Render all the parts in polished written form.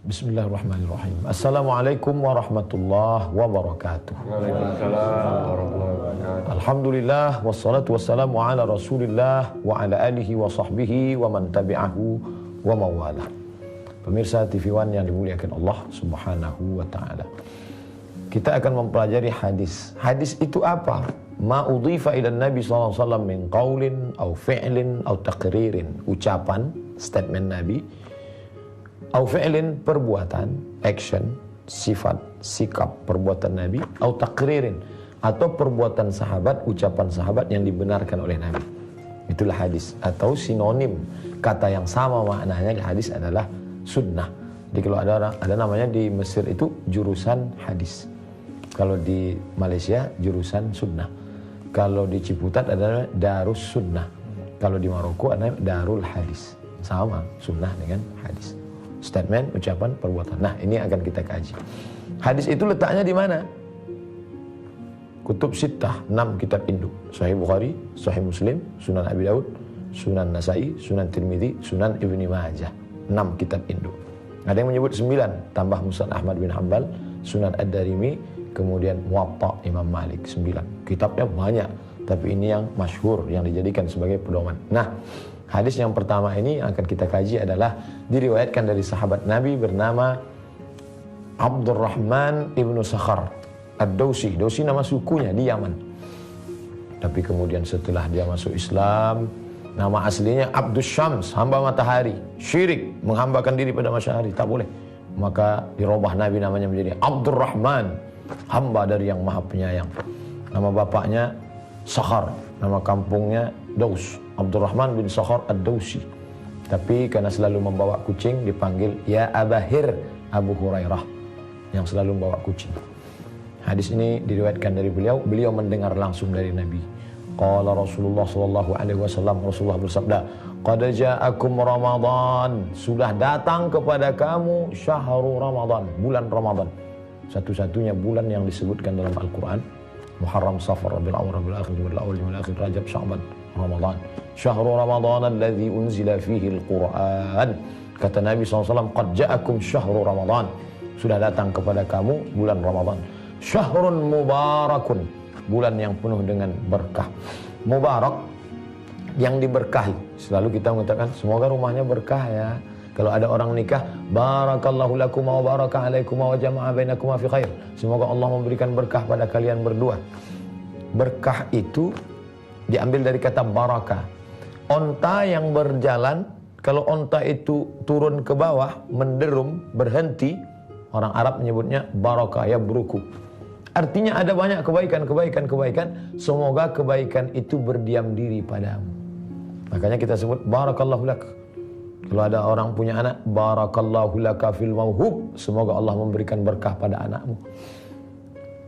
Bismillahirrahmanirrahim. Assalamualaikum warahmatullahi wabarakatuh. Waalaikumsalam warahmatullahi wabarakatuh. Alhamdulillah wassalatu wassalamu ala Rasulillah wa ala alihi wa sahbihi wa man tabi'ahu wa mawalah. Pemirsa TV One yang dimuliakan Allah Subhanahu wa taala. Kita akan mempelajari hadis. Hadis itu apa? Ma udhifa ila Nabi sallallahu alaihi wasallam min qaulin au fi'lin au taqririn. Ucapan, statement Nabi, au fi'lin, perbuatan, action, sifat, sikap, perbuatan Nabi, au taqririn, atau perbuatan sahabat, ucapan sahabat yang dibenarkan oleh Nabi. Itulah hadis, atau sinonim kata yang sama maknanya di hadis adalah sunnah. Jadi kalau ada namanya di Mesir itu jurusan hadis. Kalau di Malaysia jurusan sunnah. Kalau di Ciputat adalah Darus Sunnah. Kalau di Maroko adalah Darul Hadis. Sama, sunnah dengan hadis. Statement, ucapan, perbuatan. Nah, ini akan kita kaji. Hadis itu letaknya di mana? Kutub Sittah, 6 kitab induk. Sahih Bukhari, Sahih Muslim, Sunan Abi Daud, Sunan Nasai, Sunan Tirmidzi, Sunan Ibni Majah. 6 kitab induk. Ada yang menyebut 9, tambah Musnad Ahmad bin Hanbal, Sunan Ad-Darimi, kemudian Muwatta Imam Malik, 9. Kitabnya banyak, tapi ini yang masyhur, yang dijadikan sebagai pedoman. Nah, hadis yang pertama ini yang akan kita kaji adalah diriwayatkan dari sahabat Nabi bernama Abdurrahman ibnu Sakhar Ad-Dausi. Dausi nama sukunya di Yaman. Tapi kemudian setelah dia masuk Islam, nama aslinya Abdus Syams, hamba matahari. Syirik, menghambakan diri pada matahari, tak boleh. Maka dirubah Nabi namanya menjadi Abdurrahman, hamba dari yang maha penyayang. Nama bapaknya Sakhar, nama kampungnya Daus. Abdurrahman bin Sakhar Ad-Dausi. Tapi karena selalu membawa kucing dipanggil Ya Abahir, Abu Hurairah, yang selalu membawa kucing. Hadis ini diriwayatkan dari beliau mendengar langsung dari Nabi. Qala Rasulullah sallallahu alaihi wasallam, Rasulullah bersabda, "Qad ja'akum Ramadan." Sudah datang kepada kamu syahrul Ramadan, bulan Ramadan. Satu-satunya bulan yang disebutkan dalam Al-Qur'an. Muharram, Safar, Rabiul Awwal, Rabiul Akhir, Rabiul Awwal, Rabiul Akhir, Rajab, Sya'ban, Ramadan. Syahrul Ramadan alladzi unzila fihi al-Qur'an. Kata Nabi SAW, "Qad ja'akum syahrul Ramadan." Sudah datang kepada kamu bulan Ramadan. Syahrun mubarakun, bulan yang penuh dengan berkah. Mubarak, yang diberkahi. Selalu kita mengatakan semoga rumahnya berkah ya. Kalau ada orang nikah, barakallahu lakum wa baraka alaikum wa jama'a bainakum fi khair. Semoga Allah memberikan berkah pada kalian berdua. Berkah itu diambil dari kata barakah. Onta yang berjalan, kalau onta itu turun ke bawah, menderum, berhenti, orang Arab menyebutnya barakah, ya beruku. Artinya ada banyak kebaikan, semoga kebaikan itu berdiam diri padamu. Makanya kita sebut barakallahu lak. Kalau ada orang punya anak, barakallahu laka fil mauhub, semoga Allah memberikan berkah pada anakmu.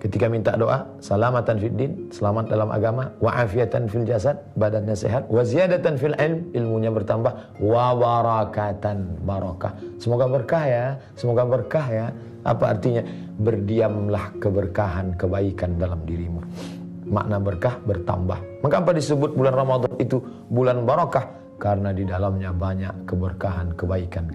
Ketika minta doa, salamatan fid din, selamat dalam agama, wa afiatan fil jasad, badannya sehat, wa ziyadatan fil ilm, ilmunya bertambah, wa barakatan, barakah. Semoga berkah ya, semoga berkah ya. Apa artinya? Berdiamlah keberkahan, kebaikan dalam dirimu. Makna berkah bertambah. Maka apa disebut bulan Ramadan itu bulan barakah? Karena di dalamnya banyak keberkahan, kebaikan.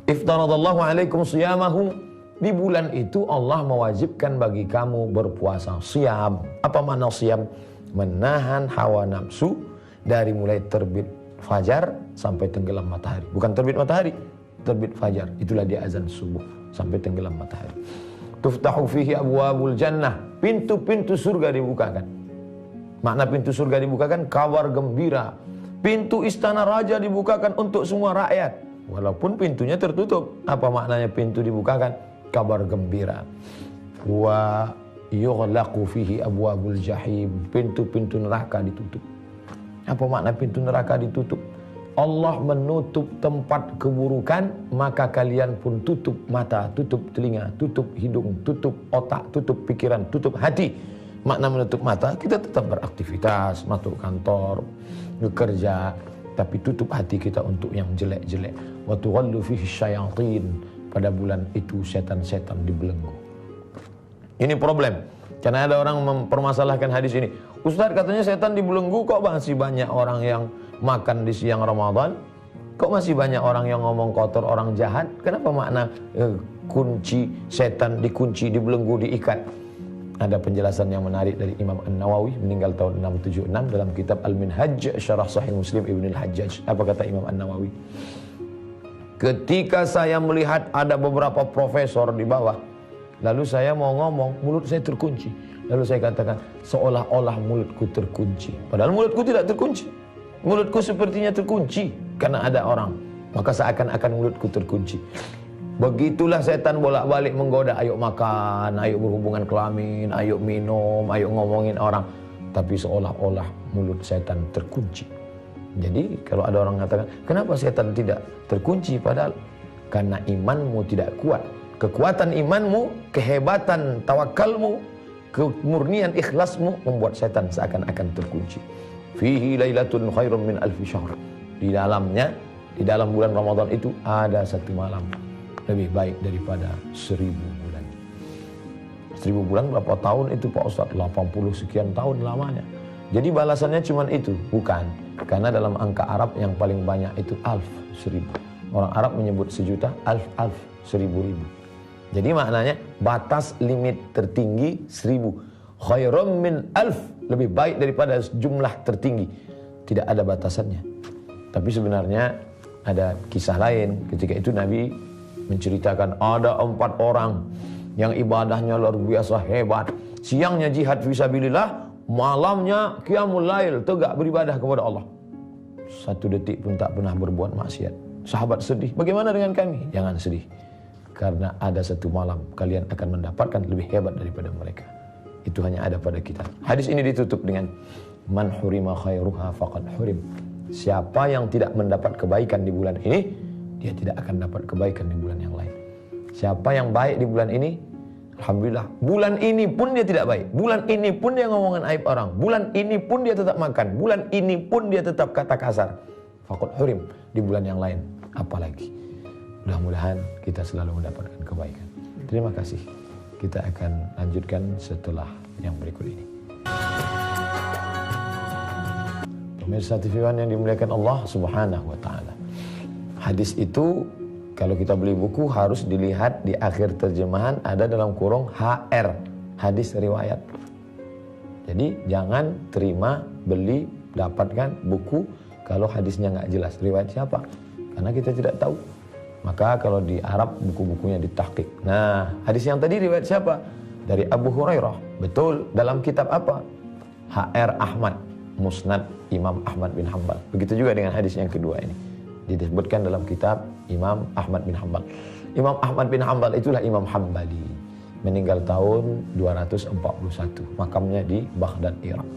Iftaradallahu alaikum siyamahu. Di bulan itu Allah mewajibkan bagi kamu berpuasa. Siyam. Apa makna siyam? Menahan hawa nafsu dari mulai terbit fajar sampai tenggelam matahari. Bukan terbit matahari, terbit fajar. Itulah dia azan subuh sampai tenggelam matahari. Tuftahu fihi abwabul jannah. Pintu-pintu surga dibukakan. Makna pintu surga dibukakan, kabar gembira. Pintu istana raja dibukakan untuk semua rakyat, walaupun pintunya tertutup. Apa maknanya pintu dibukakan? Kabar gembira. Wa yughlaqu fihi abwabul jahim. Pintu-pintu neraka ditutup. Apa makna pintu neraka ditutup? Allah menutup tempat keburukan, maka kalian pun tutup mata, tutup telinga, tutup hidung, tutup otak, tutup pikiran, tutup hati. Makna menutup mata, kita tetap beraktivitas, masuk kantor, bekerja, tapi tutup hati kita untuk yang jelek-jelek. Wa tughallu fihi syayatin. Pada bulan itu setan-setan dibelenggu. Ini problem. Karena ada orang mempermasalahkan hadis ini. Ustaz, katanya setan dibelenggu, kok masih banyak orang yang makan di siang Ramadan, Kok masih banyak orang yang ngomong kotor, orang jahat? Kenapa makna kunci setan dikunci, dibelenggu, diikat? Ada penjelasan yang menarik dari Imam An-Nawawi, meninggal tahun 676, dalam kitab Al-Minhaj Syarah Sahih Muslim Ibn Al-Hajjaj. Apa kata Imam An-Nawawi? Ketika saya melihat ada beberapa profesor di bawah, lalu saya mau ngomong, mulut saya terkunci. Lalu saya katakan, seolah-olah mulutku terkunci. Padahal mulutku tidak terkunci. Mulutku sepertinya terkunci karena ada orang. Maka seakan-akan mulutku terkunci. Begitulah setan bolak-balik menggoda. Ayo makan, ayo berhubungan kelamin, ayo minum, ayo ngomongin orang. Tapi seolah-olah mulut setan terkunci. Jadi kalau ada orang mengatakan, kenapa setan tidak terkunci? Padahal karena imanmu tidak kuat. Kekuatan imanmu, kehebatan tawakalmu, kemurnian ikhlasmu membuat setan seakan-akan terkunci. Fihi lailatun khairum min alfi syahr. Di dalamnya, di dalam bulan Ramadan itu ada satu malam lebih baik daripada 1000 bulan. 1000 bulan berapa tahun itu Pak Ustaz? 80 sekian tahun lamanya. Jadi balasannya cuma itu? Bukan. Karena dalam angka Arab yang paling banyak itu alf, 1000. Orang Arab menyebut sejuta, alf, 1000. Jadi maknanya batas limit tertinggi 1000. Khairum min alf, lebih baik daripada jumlah tertinggi. Tidak ada batasannya. Tapi sebenarnya ada kisah lain. Ketika itu Nabi menceritakan ada 4 orang yang ibadahnya luar biasa hebat. Siangnya jihad fisabilillah, malamnya qiyamul lail, tegak beribadah kepada Allah. 1 detik pun tak pernah berbuat maksiat. Sahabat sedih, bagaimana dengan kami? Jangan sedih. Karena ada satu malam kalian akan mendapatkan lebih hebat daripada mereka. Itu hanya ada pada kita. Hadis ini ditutup dengan man hurima khairuha faqad hurim. Siapa yang tidak mendapat kebaikan di bulan ini, dia tidak akan dapat kebaikan di bulan yang lain. Siapa yang baik di bulan ini, alhamdulillah, bulan ini pun dia tidak baik. Bulan ini pun dia ngomongin aib orang. Bulan ini pun dia tetap makan. Bulan ini pun dia tetap kata kasar. Faqad hurim. Di bulan yang lain apalagi. Mudah-mudahan kita selalu mendapatkan kebaikan. Terima kasih. Kita akan lanjutkan setelah yang berikut ini. Pemirsa TV One yang dimuliakan Allah Subhanahu wa taala. Hadis itu kalau kita beli buku harus dilihat di akhir terjemahan ada dalam kurung HR, hadis riwayat. Jadi jangan terima, beli, dapatkan buku kalau hadisnya nggak jelas. Riwayat siapa? Karena kita tidak tahu. Maka kalau di Arab buku-bukunya ditahqiq. Nah, hadis yang tadi riwayat siapa? Dari Abu Hurairah. Betul, dalam kitab apa? HR Ahmad, Musnad Imam Ahmad bin Hanbal. Begitu juga dengan hadis yang kedua ini. Disebutkan dalam kitab Imam Ahmad bin Hanbal. Imam Ahmad bin Hanbal itulah Imam Hambali. Meninggal tahun 241. Makamnya di Baghdad, Irak.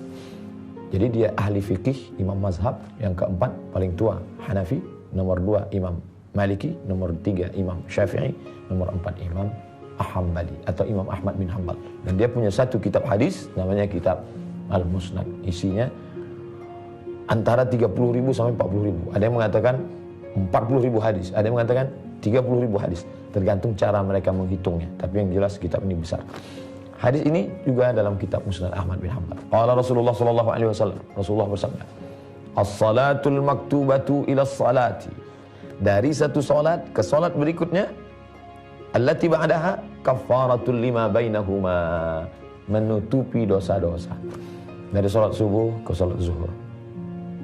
Jadi dia ahli fikih, imam mazhab. Yang keempat, paling tua, Hanafi. Nomor 2, Imam Maliki. Nomor 3, Imam Syafi'i. Nomor 4, Imam Hambali atau Imam Ahmad bin Hanbal. Dan dia punya satu kitab hadis, namanya kitab Al-Musnad. Isinya antara 30.000 sampai 40.000. Ada yang mengatakan 40.000 hadis, ada yang mengatakan 30.000 hadis. Tergantung cara mereka menghitungnya. Tapi yang jelas kitab ini besar. Hadis ini juga dalam kitab Musnad Ahmad bin Hanbal. Qala Rasulullah sallallahu alaihi wasallam. Rasulullah bersabda, "As-salatul maktubatu ila as-salati." Dari satu salat ke salat berikutnya, allati ba'daha kafaratul lima bainahuma, menutupi dosa-dosa. Dari salat subuh ke salat zuhur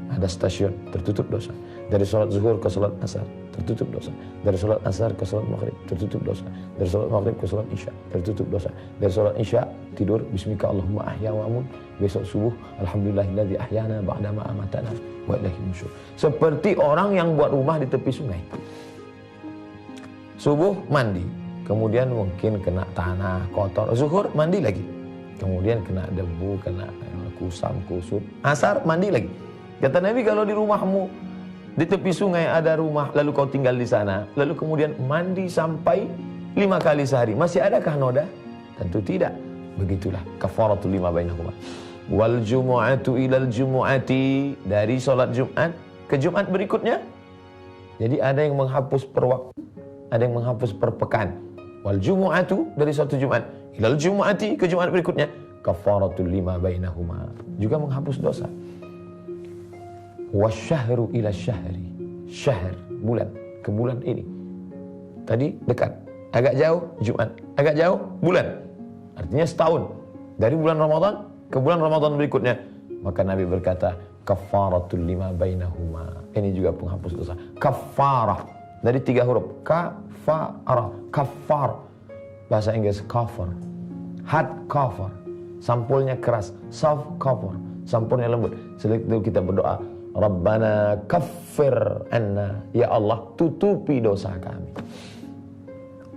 ada stasiun, tertutup dosa. Dari salat zuhur ke salat asar, tertutup dosa. Dari salat asar ke salat maghrib, tertutup dosa. Dari salat maghrib ke salat isya, tertutup dosa. Dari salat isya tidur, bismika Allahumma ahya wa amun. Besok subuh, alhamdulillahilladzi ahyana ba'da ma amatana wa ilaihi nusyur. Seperti orang yang buat rumah di tepi sungai. Subuh mandi, kemudian mungkin kena tanah kotor. Zuhur mandi lagi, kemudian kena debu, kena kusam, kusut. Asar mandi lagi. Kata Nabi, kalau di rumahmu di tepi sungai ada rumah, lalu kau tinggal di sana, lalu kemudian mandi sampai 5 kali sehari, masih adakah noda? Tentu tidak. Begitulah kafaratul lima bainahuma. Wal jumu'atu ilal jumu'ati, dari salat Jumat ke Jumat berikutnya. Jadi ada yang menghapus per waktu, ada yang menghapus per pekan. Wal jumu'atu, dari satu Jumat ilal jumu'ati, ke Jumat berikutnya. Kafaratul lima bainahuma, juga menghapus dosa. Wasyahru ila syahri, syahr bulan ke bulan ini. Tadi dekat, agak jauh Jumat, agak jauh bulan. Artinya setahun. Dari bulan Ramadan ke bulan Ramadan berikutnya. Maka Nabi berkata, kafaratul lima bainahuma. Ini juga penghapus dosa. Kafarah. Dari 3 huruf. Kafarah. Kafar. Bahasa Inggris cover. Hard cover. Sampulnya keras. Soft cover. Sampulnya lembut. Setelah itu kita berdoa, Rabbana kaffir anna. Ya Allah, tutupi dosa kami.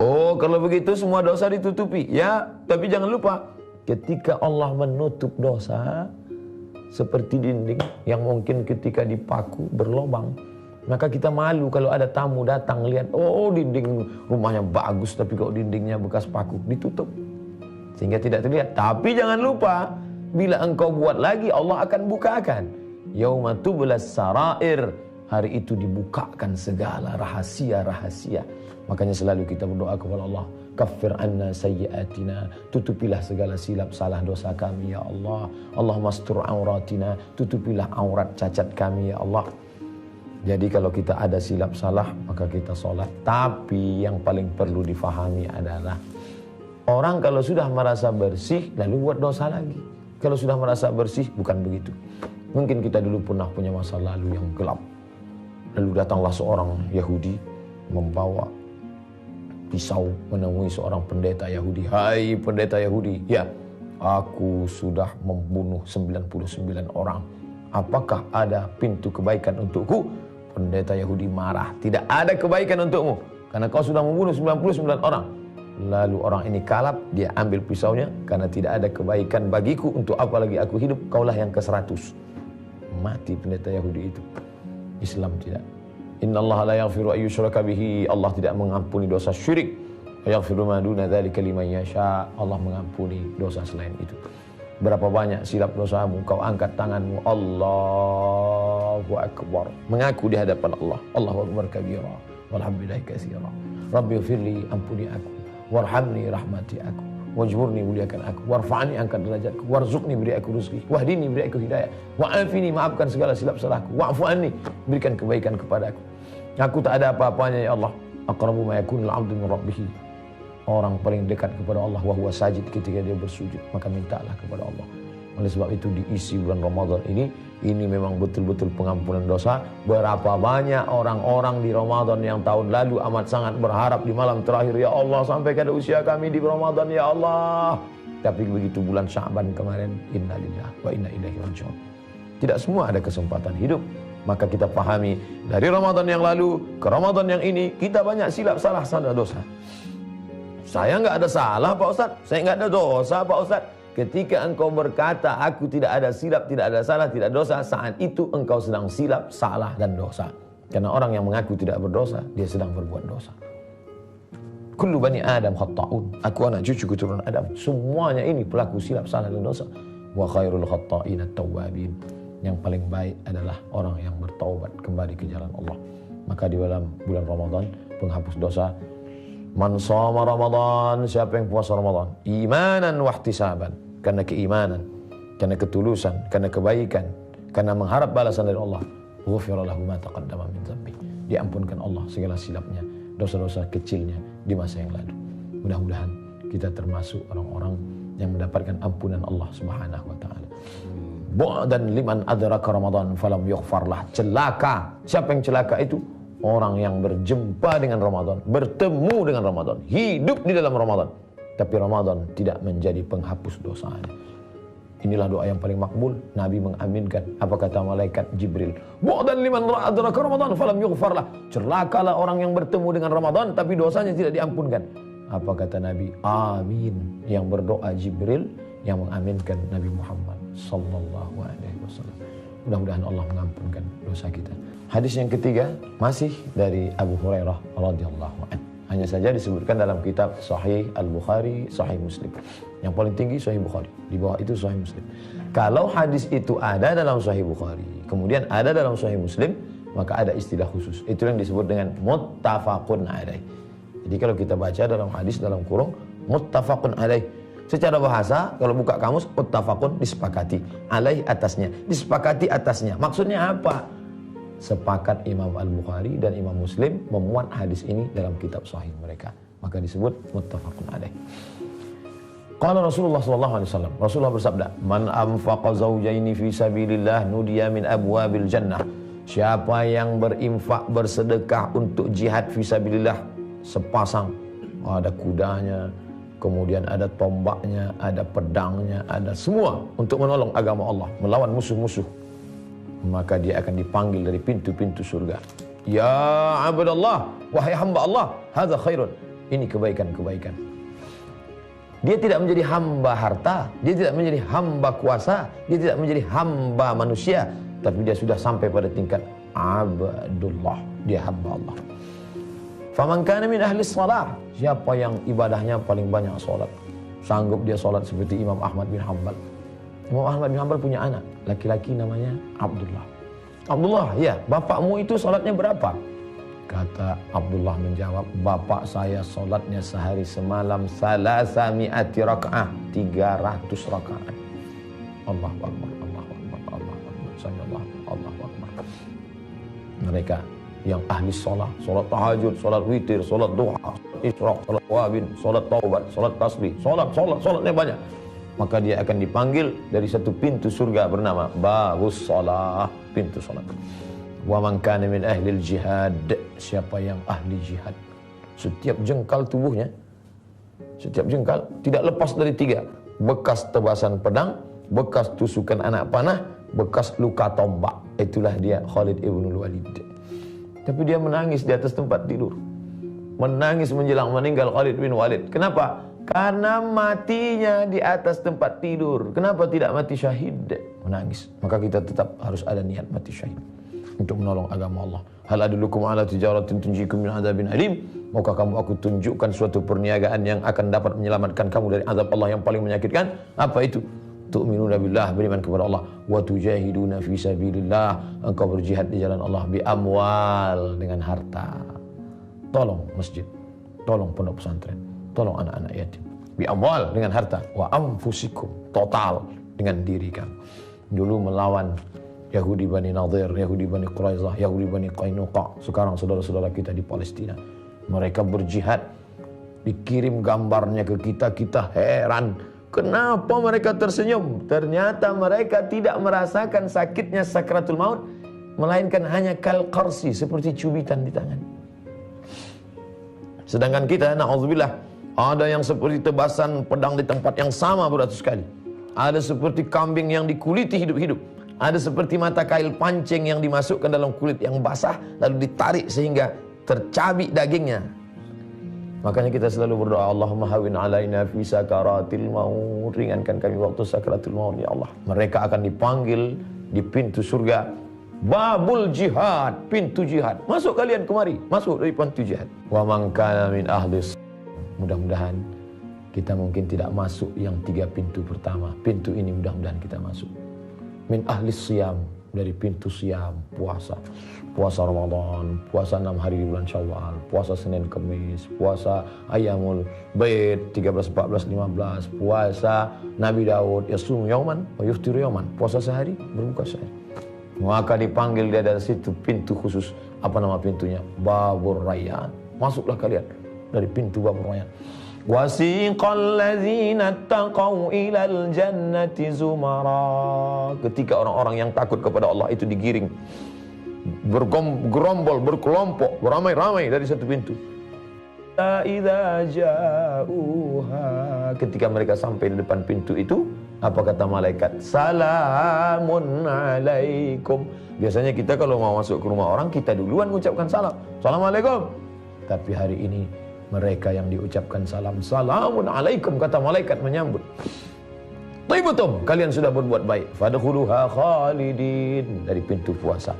Oh, kalau begitu semua dosa ditutupi. Ya, tapi jangan lupa, ketika Allah menutup dosa, seperti dinding yang mungkin ketika dipaku berlobang, maka kita malu kalau ada tamu datang lihat, oh dinding rumahnya bagus, tapi kok dindingnya bekas paku, ditutup sehingga tidak terlihat. Tapi jangan lupa, bila engkau buat lagi, Allah akan bukakan. Yauma tublas sarair, hari itu dibukakan segala rahasia-rahasia. Makanya selalu kita berdoa kepada Allah, kaffir anna sayyiatina, tutupilah segala silap salah dosa kami ya Allah. Allahumma astur auratina, tutupilah aurat cacat kami ya Allah. Jadi kalau kita ada silap salah, maka kita sholat. Tapi yang paling perlu difahami adalah, orang kalau sudah merasa bersih lalu buat dosa lagi. Kalau sudah merasa bersih, bukan begitu. Mungkin kita dulu pernah punya masa lalu yang gelap. Lalu datanglah seorang Yahudi membawa pisau menemui seorang pendeta Yahudi. Hai pendeta Yahudi, ya, aku sudah membunuh 99 orang. Apakah ada pintu kebaikan untukku? Pendeta Yahudi marah. Tidak ada kebaikan untukmu, karena kau sudah membunuh 99 orang. Lalu orang ini kalap, dia ambil pisaunya, karena tidak ada kebaikan bagiku, untuk apa lagi aku hidup? Kaulah yang ke-100. Mati pendeta Yahudi itu. Islam tidak. Innallaha la yaghfiru an yushraka bihi. Allah tidak mengampuni dosa syirik. Wa yaghfiru ma duna dzalika liman yasha. Allah mengampuni dosa selain itu. Berapa banyak silap dosamu, kau angkat tanganmu, Allahu akbar, mengaku di hadapan Allah. Allahu akbar kabira, walhamdulillahi katsira. Rabbi firli, ampuni aku, warhamni, rahmati aku, wajburni, muliakan aku, warfa'ni, angkat derajatku, warzuqni, beri aku rezeki, wahdini, beri aku hidayah, wa'afini, maafkan segala silap salahku, wa'fu anni, berikan kebaikan kepadaku. Aku tak ada apa-apanya ya Allah. Aqrabu ma yakunul 'abdu min rabbih. Orang paling dekat kepada Allah wa huwa sajid, ketika dia bersujud, maka mintalah kepada Allah. Oleh sebab itu diisi bulan Ramadan ini memang betul-betul pengampunan dosa. Berapa banyak orang-orang di Ramadan yang tahun lalu amat sangat berharap di malam terakhir, ya Allah sampaikan usia kami di Ramadan ya Allah. Tapi begitu bulan Sya'ban kemarin, innalillahi wa inna ilaihi raji'un. Tidak semua ada kesempatan hidup. Maka kita pahami, dari Ramadan yang lalu ke Ramadan yang ini, kita banyak silap salah dosa. Saya nggak ada salah Pak Ustadz, saya nggak ada dosa Pak Ustadz. Ketika engkau berkata, aku tidak ada silap, tidak ada salah, tidak dosa, saat itu engkau sedang silap, salah, dan dosa. Karena orang yang mengaku tidak berdosa, dia sedang berbuat dosa. Kullu bani Adam khatta'un. Aku anak cucu keturunan Adam. Semuanya ini pelaku silap, salah, dan dosa. Wa khairul khatta'in at-tawwabin. Yang paling baik adalah orang yang bertaubat kembali ke jalan Allah. Maka di dalam bulan Ramadan, penghapus dosa. Man shoma Ramadan, siapa yang puasa Ramadan, imanan wahtisaban, karena keimanan, karena ketulusan, karena kebaikan, karena mengharap balasan dari Allah, ghufira lahu ma taqaddama min dzambi. Diampunkan Allah segala silapnya, dosa-dosa kecilnya di masa yang lalu. Mudah-mudahan kita termasuk orang-orang yang mendapatkan ampunan Allah Subhanahu wa taala. Bu'dan liman adraka Ramadan falam yughfar lah. Celaka. Siapa yang celaka itu? Orang yang berjumpa dengan Ramadan, bertemu dengan Ramadan, hidup di dalam Ramadan, tapi Ramadan tidak menjadi penghapus dosanya. Inilah doa yang paling makbul. Nabi mengaminkan. Apa kata malaikat Jibril? Bu'dan liman adraka Ramadan falam yughfar lah. Celakalah orang yang bertemu dengan Ramadan tapi dosanya tidak diampunkan. Apa kata Nabi? Amin. Yang berdoa Jibril, yang mengaminkan Nabi Muhammad sallallahu alaihi wasallam. Mudah-mudahan Allah mengampunkan dosa kita. Hadis yang ketiga masih dari Abu Hurairah radhiyallahu anhu. Hanya saja disebutkan dalam kitab Sahih Al-Bukhari, Sahih Muslim. Yang paling tinggi Sahih Bukhari, di bawah itu Sahih Muslim. Kalau hadis itu ada dalam Sahih Bukhari, kemudian ada dalam Sahih Muslim, maka ada istilah khusus. Itu yang disebut dengan muttafaqun alaih. Jadi kalau kita baca dalam hadis dalam kurung muttafaqun alaih, secara bahasa kalau buka kamus, muttafaqun disepakati, alaih atasnya, disepakati atasnya. Maksudnya apa? Sepakat Imam Al-Bukhari dan Imam Muslim memuat hadis ini dalam kitab sahih mereka. Maka disebut muttafaqun alaih. Qala Rasulullah sallallahu alaihi wasallam. Rasulullah bersabda, "Man anfaqa zawjaini fi sabilillah nudiya min abwabil jannah." Siapa yang berinfak bersedekah untuk jihad fi sabilillah, sepasang, ada kudanya, kemudian ada tombaknya, ada pedangnya, ada semua untuk menolong agama Allah, melawan musuh-musuh, maka dia akan dipanggil dari pintu-pintu surga. Ya abdallah, wahai hamba Allah, hadza khairun. Ini kebaikan-kebaikan. Dia tidak menjadi hamba harta, dia tidak menjadi hamba kuasa, dia tidak menjadi hamba manusia, tapi dia sudah sampai pada tingkat abdullah, dia hamba Allah. Faman kana min ahli shalah, siapa yang ibadahnya paling banyak salat, sanggup dia salat seperti Imam Ahmad bin Hanbal. Imam Ahmad bin Hanbal punya anak laki-laki namanya Abdullah. Abdullah, ya, bapakmu itu salatnya berapa? Kata Abdullah menjawab, bapak saya salatnya sehari semalam 300 rakaat, 300 rakaat. Allahu Akbar, Allahu Akbar, Allahu Akbar, sallallahu Allahu Akbar. Mereka yang ahli sholat, sholat tahajud, sholat witir, sholat duha, isyraq, sholat wabin, sholat taubat, sholat tasbih, sholatnya banyak. Maka dia akan dipanggil dari satu pintu surga bernama Babus Shalah, pintu sholat. Wa man kana min ahlil jihad, siapa yang ahli jihad, setiap jengkal tubuhnya, setiap jengkal tidak lepas dari 3: bekas tebasan pedang, bekas tusukan anak panah, bekas luka tombak. Itulah dia Khalid ibnul Walid. Tapi dia menangis di atas tempat tidur. Menangis menjelang meninggal Khalid bin Walid. Kenapa? Karena matinya di atas tempat tidur. Kenapa tidak mati syahid? Menangis. Maka kita tetap harus ada niat mati syahid untuk menolong agama Allah. Hal adullukum ala tijaratin tunjikum min adzabin alim. Maukah kamu aku tunjukkan suatu perniagaan yang akan dapat menyelamatkan kamu dari azab Allah yang paling menyakitkan? Apa itu? Tu'minuna billah, beriman kepada Allah, wa tujahiduna fi sabilillah, engkau berjihad di jalan Allah, bi amwal, dengan harta. Tolong masjid, tolong pondok pesantren, tolong anak-anak yatim. Bi amwal, dengan harta, wa anfusikum, total dengan diri kamu. Dulu melawan Yahudi Bani Nadir, Yahudi Bani Quraizah, Yahudi Bani Qainuqa. Sekarang saudara-saudara kita di Palestina, mereka berjihad, dikirim gambarnya ke kita, kita heran. Kenapa mereka tersenyum? Ternyata mereka tidak merasakan sakitnya sakratul maut, melainkan hanya kal qarsi, seperti cubitan di tangan. Sedangkan kita, na'udzubillah, ada yang seperti tebasan pedang di tempat yang sama beratus kali. Ada seperti kambing yang dikuliti hidup-hidup. Ada seperti mata kail pancing yang dimasukkan dalam kulit yang basah, lalu ditarik sehingga tercabik dagingnya. Makanya kita selalu berdoa, Allahumma hawin alaina fi sakaratil maut, ringankan kami waktu sakaratul maut ya Allah. Mereka akan dipanggil di pintu surga, babul jihad, pintu jihad. Masuk kalian kemari, masuk dari pintu jihad. Wa man kana min ahlis, mudah-mudahan kita mungkin tidak masuk yang 3 pintu pertama. Pintu ini mudah-mudahan kita masuk. Min ahlis siyam, dari pintu siam, puasa. Puasa Ramadan, puasa 6 hari di bulan Syawal, puasa Senin Kamis, puasa Ayyamul Bait 13, 14, 15, puasa Nabi Daud yasum yauman wa yuftiru yauman, puasa sehari, berbuka sehari. Maka dipanggil dia dari situ pintu khusus. Apa nama pintunya? Babur Rayyan. Masuklah kalian dari pintu Babur Rayyan. Wasiqal ladzina taqaw ilal jannati zumara. Ketika orang-orang yang takut kepada Allah itu digiring, bergerombol, berkelompok, beramai-ramai dari satu pintu. Idza ja'uha, ketika mereka sampai di depan pintu itu, apa kata malaikat? Salamun alaikum. Biasanya kita kalau mau masuk ke rumah orang, kita duluan mengucapkan salam. Assalamualaikum. Tapi hari ini mereka yang diucapkan salam, salamun alaikum, kata malaikat menyambut. Taibatum, kalian sudah berbuat baik. Fadkhuluha khalidin, dari pintu puasa.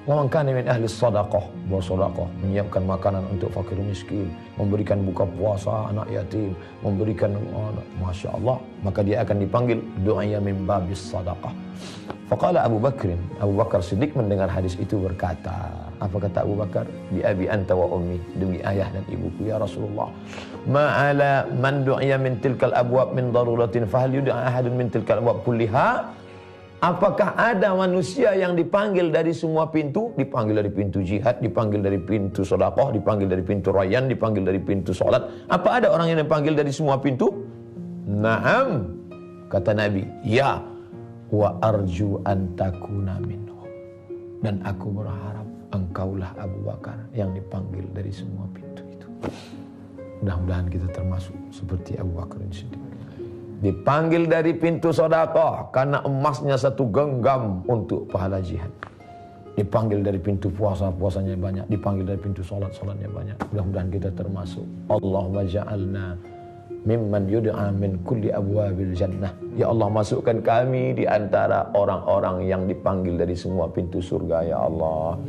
Wa man kana min ahli shadaqah, bersedekah, menyiapkan makanan untuk fakir miskin, memberikan buka puasa anak yatim, memberikan, Masya Allah, maka dia akan dipanggil du'aya min babis sadaqah. Faqala Abu Bakar Siddiq mendengar hadis itu berkata, apa kata Abu Bakar? Bi abi anta wa ummi, demi ayah dan ibuku ya Rasulullah. Ma'ala man du'iya min tilkal abwab min daruratin fahal yud'a ahadun min tilkal abwab kulliha. Apakah ada manusia yang dipanggil dari semua pintu? Dipanggil dari pintu jihad, dipanggil dari pintu sedekah, dipanggil dari pintu rayyan, dipanggil dari pintu salat. Apa ada orang yang dipanggil dari semua pintu? Naam, kata Nabi. Ya, wa arju an takuna minhum. Dan aku berharap engkaulah Abu Bakar yang dipanggil dari semua pintu itu. Mudah-mudahan kita termasuk seperti Abu Bakar Siddiq. Dipanggil dari pintu sedekah karena emasnya satu genggam untuk pahala jihad. Dipanggil dari pintu puasa, puasanya banyak. Dipanggil dari pintu salat, salatnya banyak. Mudah-mudahan kita termasuk. Allahumma ja'alna mimman yud'a min kulli abwabil jannah. Ya Allah, masukkan kami di antara orang-orang yang dipanggil dari semua pintu surga, ya Allah.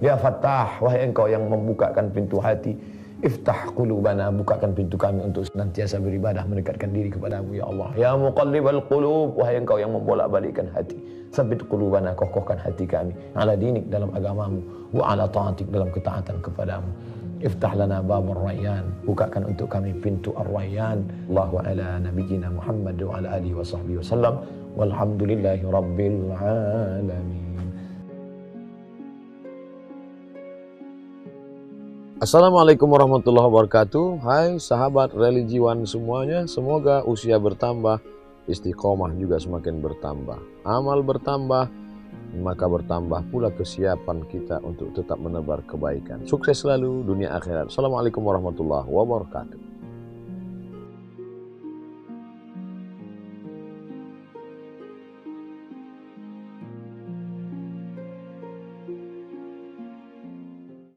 Ya Fattah, wahai Engkau yang membukakan pintu hati, iftah qulubana, bukakan pintu kami untuk senantiasa beribadah, mendekatkan diri kepadamu, ya Allah. Ya muqallibal qulub, wahai Engkau yang membolak-balikkan hati, sabit qulubana, kokohkan hati kami ala dinik, dalam agamamu, wa ala ta'atik, dalam ketaatan kepadamu. Iftah lana babur rayyan, bukakan untuk kami pintu ar-rayyan. Allahu ala nabiyyina Muhammad wa ala alihi wa sahbihi wasallam, walhamdulillahi rabbil alamin. Assalamualaikum warahmatullahi wabarakatuh. Hai sahabat religiwan semuanya, semoga usia bertambah, istiqomah juga semakin bertambah, amal bertambah, maka bertambah pula kesiapan kita untuk tetap menebar kebaikan. Sukses selalu dunia akhirat. Assalamualaikum warahmatullahi wabarakatuh.